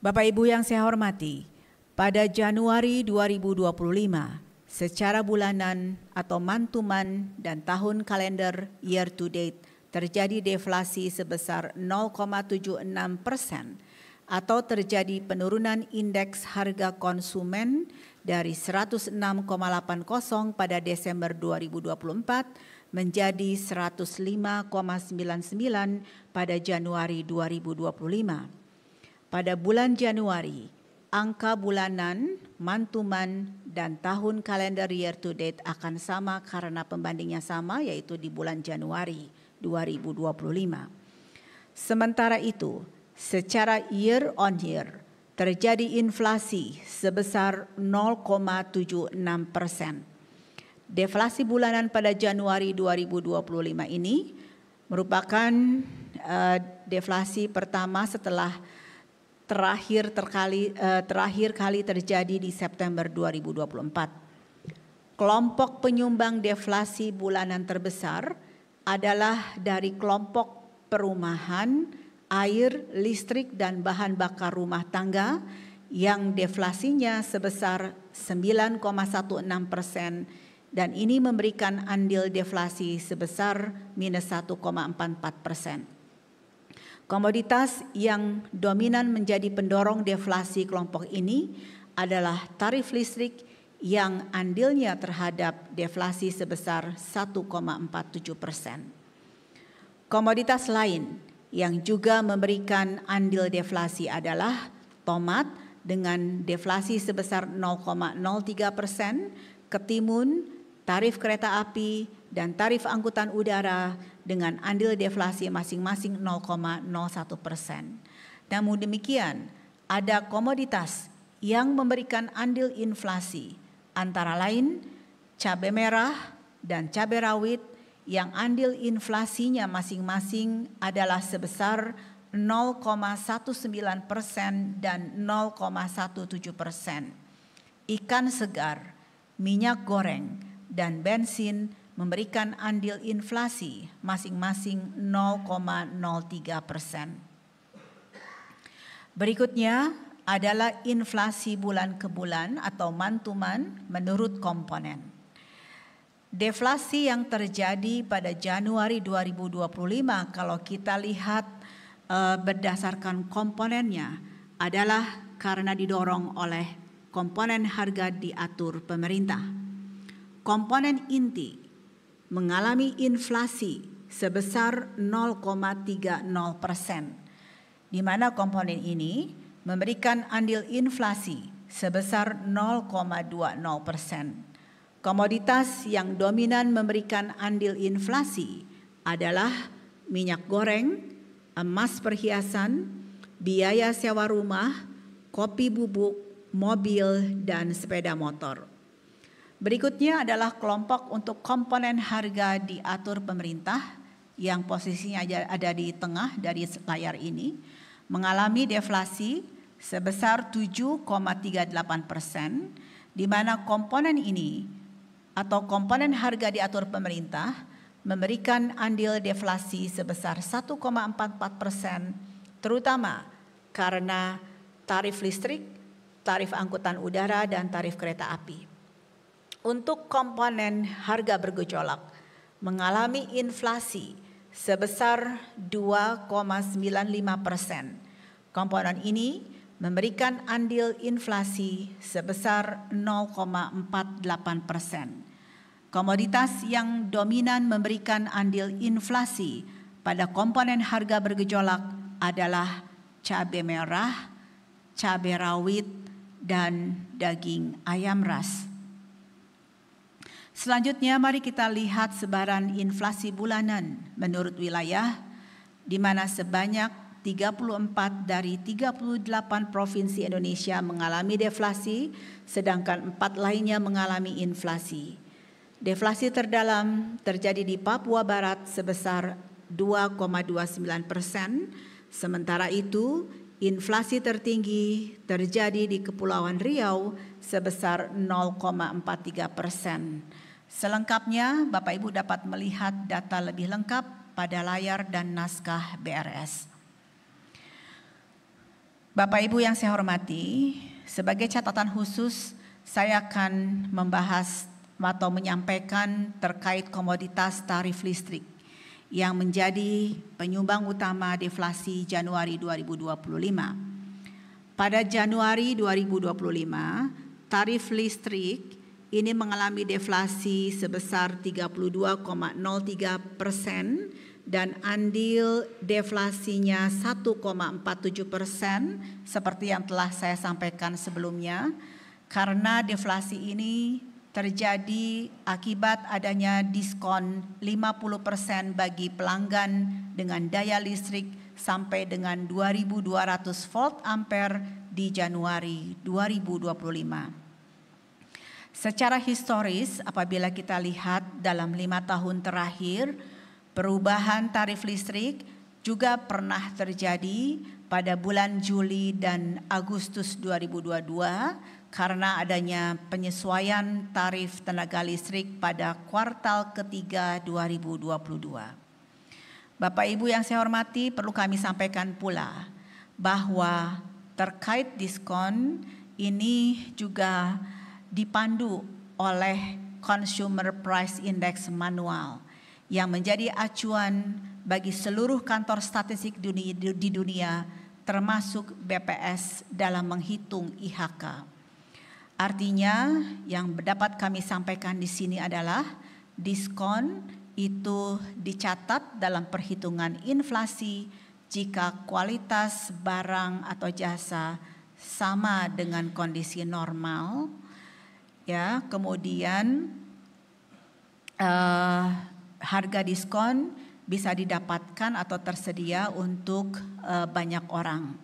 Bapak Ibu yang saya hormati, pada Januari 2025, secara bulanan atau month-to-month dan tahun kalender year to date terjadi deflasi sebesar 0,76% atau terjadi penurunan indeks harga konsumen dari 106,80 pada Desember 2024 menjadi 105,99 pada Januari 2025. Pada bulan Januari, angka bulanan, month-to-month, dan tahun kalender year to date akan sama karena pembandingnya sama, yaitu di bulan Januari 2025. Sementara itu, secara year on year, terjadi inflasi sebesar 0,76%. Deflasi bulanan pada Januari 2025 ini merupakan deflasi pertama setelah terakhir kali terjadi di September 2024. Kelompok penyumbang deflasi bulanan terbesar adalah dari kelompok perumahan, air, listrik, dan bahan bakar rumah tangga yang deflasinya sebesar 9,16% dan ini memberikan andil deflasi sebesar minus 1,44%. Komoditas yang dominan menjadi pendorong deflasi kelompok ini adalah tarif listrik yang andilnya terhadap deflasi sebesar 1,47%. Komoditas lain yang juga memberikan andil deflasi adalah tomat dengan deflasi sebesar 0,03%, ketimun, tarif kereta api, dan tarif angkutan udara dengan andil deflasi masing-masing 0,01%. Namun demikian, ada komoditas yang memberikan andil inflasi, antara lain cabai merah dan cabai rawit yang andil inflasinya masing-masing adalah sebesar 0,19% dan 0,17%. Ikan segar, minyak goreng, dan bensin memberikan andil inflasi masing-masing 0,03%. Berikutnya adalah inflasi bulan ke bulan atau month to month menurut komponen. Deflasi yang terjadi pada Januari 2025 kalau kita lihat berdasarkan komponennya adalah karena didorong oleh komponen harga diatur pemerintah. Komponen inti mengalami inflasi sebesar 0,30%, di mana komponen ini memberikan andil inflasi sebesar 0,20%. Komoditas yang dominan memberikan andil inflasi adalah minyak goreng, emas perhiasan, biaya sewa rumah, kopi bubuk, mobil, dan sepeda motor. Berikutnya adalah kelompok untuk komponen harga diatur pemerintah yang posisinya ada di tengah dari layar ini, mengalami deflasi sebesar 7,38%, di mana komponen ini atau komponen harga diatur pemerintah memberikan andil deflasi sebesar 1,44%, terutama karena tarif listrik, tarif angkutan udara, dan tarif kereta api. Untuk komponen harga bergejolak mengalami inflasi sebesar 2,95%. Komponen ini memberikan andil inflasi sebesar 0,48%. Komoditas yang dominan memberikan andil inflasi pada komponen harga bergejolak adalah cabai merah, cabai rawit, dan daging ayam ras. Selanjutnya mari kita lihat sebaran inflasi bulanan menurut wilayah, di mana sebanyak 34 dari 38 provinsi Indonesia mengalami deflasi, sedangkan 4 lainnya mengalami inflasi. Deflasi terdalam terjadi di Papua Barat sebesar 2,29%, sementara itu inflasi tertinggi terjadi di Kepulauan Riau sebesar 0,43%. Selengkapnya Bapak Ibu dapat melihat data lebih lengkap pada layar dan naskah BRS. Bapak Ibu yang saya hormati, sebagai catatan khusus saya akan membahas atau menyampaikan terkait komoditas tarif listrik yang menjadi penyumbang utama deflasi Januari 2025. Pada Januari 2025, tarif listrik ini mengalami deflasi sebesar 32,03% dan andil deflasinya 1,47% seperti yang telah saya sampaikan sebelumnya, karena deflasi ini terjadi akibat adanya diskon 50% bagi pelanggan dengan daya listrik sampai dengan 2.200 volt ampere di Januari 2025. Secara historis, apabila kita lihat dalam 5 tahun terakhir, perubahan tarif listrik juga pernah terjadi pada bulan Juli dan Agustus 2022 karena adanya penyesuaian tarif tenaga listrik pada kuartal ketiga 2022. Bapak Ibu yang saya hormati, perlu kami sampaikan pula bahwa terkait diskon ini juga dipandu oleh Consumer Price Index manual yang menjadi acuan bagi seluruh kantor statistik di dunia termasuk BPS dalam menghitung IHK. Artinya yang dapat kami sampaikan di sini adalah diskon itu dicatat dalam perhitungan inflasi jika kualitas barang atau jasa sama dengan kondisi normal. Ya, kemudian harga diskon bisa didapatkan atau tersedia untuk banyak orang.